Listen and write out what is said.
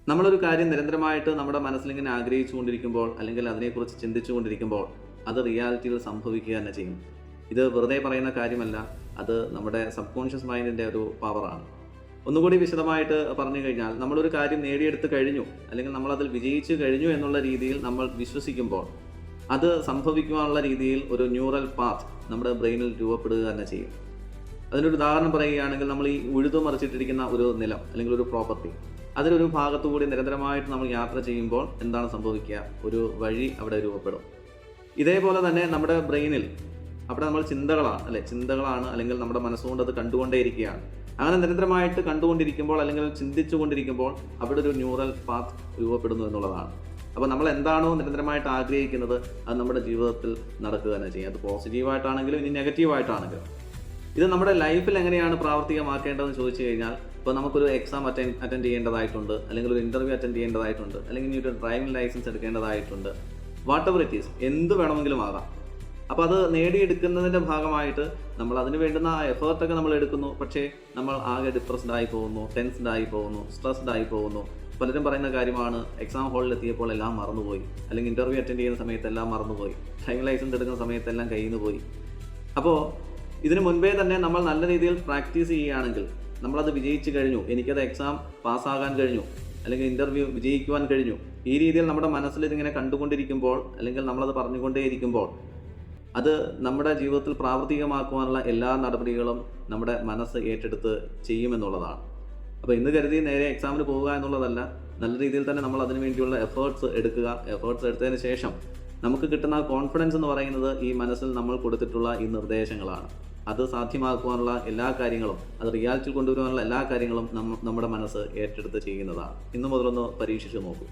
നമ്മളൊരു കാര്യം നിരന്തരമായിട്ട് നമ്മുടെ മനസ്സിലിങ്ങനെ ആഗ്രഹിച്ചുകൊണ്ടിരിക്കുമ്പോൾ അല്ലെങ്കിൽ അതിനെക്കുറിച്ച് ചിന്തിച്ചുകൊണ്ടിരിക്കുമ്പോൾ അത് റിയാലിറ്റിയിൽ സംഭവിക്കുക തന്നെ ചെയ്യും. ഇത് വെറുതെ പറയുന്ന കാര്യമല്ല, അത് നമ്മുടെ സബ് കോൺഷ്യസ് മൈൻഡിൻ്റെ ഒരു പവറാണ്. ഒന്നുകൂടി വിശദമായിട്ട് പറഞ്ഞു കഴിഞ്ഞാൽ, നമ്മളൊരു കാര്യം നേടിയെടുത്ത് കഴിഞ്ഞു അല്ലെങ്കിൽ നമ്മളതിൽ വിജയിച്ചു കഴിഞ്ഞു എന്നുള്ള രീതിയിൽ നമ്മൾ വിശ്വസിക്കുമ്പോൾ അത് സംഭവിക്കുവാനുള്ള രീതിയിൽ ഒരു ന്യൂറൽ പാത്ത് നമ്മുടെ ബ്രെയിനിൽ രൂപപ്പെടുക തന്നെ ചെയ്യും. അതിനൊരു ഉദാഹരണം പറയുകയാണെങ്കിൽ, നമ്മൾ ഈ ഉഴുതുമറിച്ചിട്ടിരിക്കുന്ന ഒരു നിലം അല്ലെങ്കിൽ ഒരു പ്രോപ്പർട്ടി, അതിലൊരു ഭാഗത്തുകൂടി നിരന്തരമായിട്ട് നമ്മൾ യാത്ര ചെയ്യുമ്പോൾ എന്താണ് സംഭവിക്കുക? ഒരു വഴി അവിടെ രൂപപ്പെടും. ഇതേപോലെ തന്നെ നമ്മുടെ ബ്രെയിനിൽ അവിടെ നമ്മൾ ചിന്തകളാണ് അല്ലെങ്കിൽ നമ്മുടെ മനസ്സുകൊണ്ട് അത് കണ്ടുകൊണ്ടേയിരിക്കുകയാണ്. അങ്ങനെ നിരന്തരമായിട്ട് കണ്ടുകൊണ്ടിരിക്കുമ്പോൾ അല്ലെങ്കിൽ ചിന്തിച്ചുകൊണ്ടിരിക്കുമ്പോൾ അവിടെ ഒരു ന്യൂറൽ പാത്ത് രൂപപ്പെടുന്നു എന്നുള്ളതാണ്. അപ്പോൾ നമ്മൾ എന്താണോ നിരന്തരമായിട്ട് ആഗ്രഹിക്കുന്നത് അത് നമ്മുടെ ജീവിതത്തിൽ നടക്കുക തന്നെ ചെയ്യും. അത് പോസിറ്റീവായിട്ടാണെങ്കിലും ഇനി നെഗറ്റീവായിട്ടാണെങ്കിലും. ഇത് നമ്മുടെ ലൈഫിൽ എങ്ങനെയാണ് പ്രാവർത്തികമാക്കേണ്ടതെന്ന് ചോദിച്ചു കഴിഞ്ഞാൽ, ഇപ്പോൾ നമുക്കൊരു എക്സാം അറ്റൻഡ് ചെയ്യേണ്ടതായിട്ടുണ്ട്, അല്ലെങ്കിൽ ഒരു ഇൻ്റർവ്യൂ അറ്റൻഡ് ചെയ്യേണ്ടതായിട്ടുണ്ട്, അല്ലെങ്കിൽ ഇനി ഒരു ഡ്രൈവിംഗ് ലൈസൻസ് എടുക്കേണ്ടതായിട്ടുണ്ട്. വാട്ട് എവർ ഇറ്റ് ഈസ്, എന്ത് വേണമെങ്കിലും ആകാം. അപ്പോൾ അത് നേടിയെടുക്കുന്നതിൻ്റെ ഭാഗമായിട്ട് നമ്മൾ അതിന് വേണ്ടുന്ന ആ എഫേർട്ടൊക്കെ നമ്മൾ എടുക്കുന്നു. പക്ഷേ നമ്മൾ ആകെ ഡിപ്രസ്ഡ് ആയി പോകുന്നു, ടെൻസ്ഡ് ആയി പോകുന്നു, സ്ട്രെസ്ഡ് ആയി പോകുന്നു. പലരും പറയുന്ന കാര്യമാണ്, എക്സാം ഹാളിൽ എത്തിയപ്പോൾ എല്ലാം മറന്നുപോയി, അല്ലെങ്കിൽ ഇൻ്റർവ്യൂ അറ്റൻഡ് ചെയ്യുന്ന സമയത്ത് എല്ലാം മറന്നുപോയി, ഡ്രൈവിംഗ് ലൈസൻസ് എടുക്കുന്ന സമയത്തെല്ലാം കയ്യിൽ നിന്ന് പോയി. അപ്പോൾ ഇതിന് മുൻപേ തന്നെ നമ്മൾ നല്ല രീതിയിൽ പ്രാക്ടീസ് ചെയ്യുകയാണെങ്കിൽ, നമ്മളത് വിജയിച്ചു കഴിഞ്ഞു, എനിക്കത് എക്സാം പാസ്സാകാൻ കഴിഞ്ഞു, അല്ലെങ്കിൽ ഇൻ്റർവ്യൂ വിജയിക്കുവാൻ കഴിഞ്ഞു, ഈ രീതിയിൽ നമ്മുടെ മനസ്സിൽ ഇതിങ്ങനെ കണ്ടുകൊണ്ടിരിക്കുമ്പോൾ അല്ലെങ്കിൽ നമ്മളത് പറഞ്ഞുകൊണ്ടേയിരിക്കുമ്പോൾ അത് നമ്മുടെ ജീവിതത്തിൽ പ്രാവർത്തികമാക്കുവാനുള്ള എല്ലാ നടപടികളും നമ്മുടെ മനസ്സ് ഏറ്റെടുത്ത് ചെയ്യുമെന്നുള്ളതാണ്. അപ്പോൾ ഇന്ന് കരുതി നേരെ എക്സാമിന് പോവുക എന്നുള്ളതല്ല, നല്ല രീതിയിൽ തന്നെ നമ്മൾ അതിനു വേണ്ടിയുള്ള എഫേർട്സ് എടുക്കുക. എഫേർട്സ് എടുത്തതിന് ശേഷം നമുക്ക് കിട്ടുന്ന കോൺഫിഡൻസ് എന്ന് പറയുന്നത് ഈ മനസ്സിൽ നമ്മൾ കൊടുത്തിട്ടുള്ള ഈ നിർദ്ദേശങ്ങളാണ്. അത് സാധ്യമാക്കുവാനുള്ള എല്ലാ കാര്യങ്ങളും, അത് റിയാലിറ്റിയിൽ കൊണ്ടുവരുവാനുള്ള എല്ലാ കാര്യങ്ങളും നമ്മുടെ മനസ്സ് ഏറ്റെടുത്ത് ചെയ്യുന്നതാണ്. ഇന്നു മുതലൊന്ന് പരീക്ഷിച്ച് നോക്കൂ.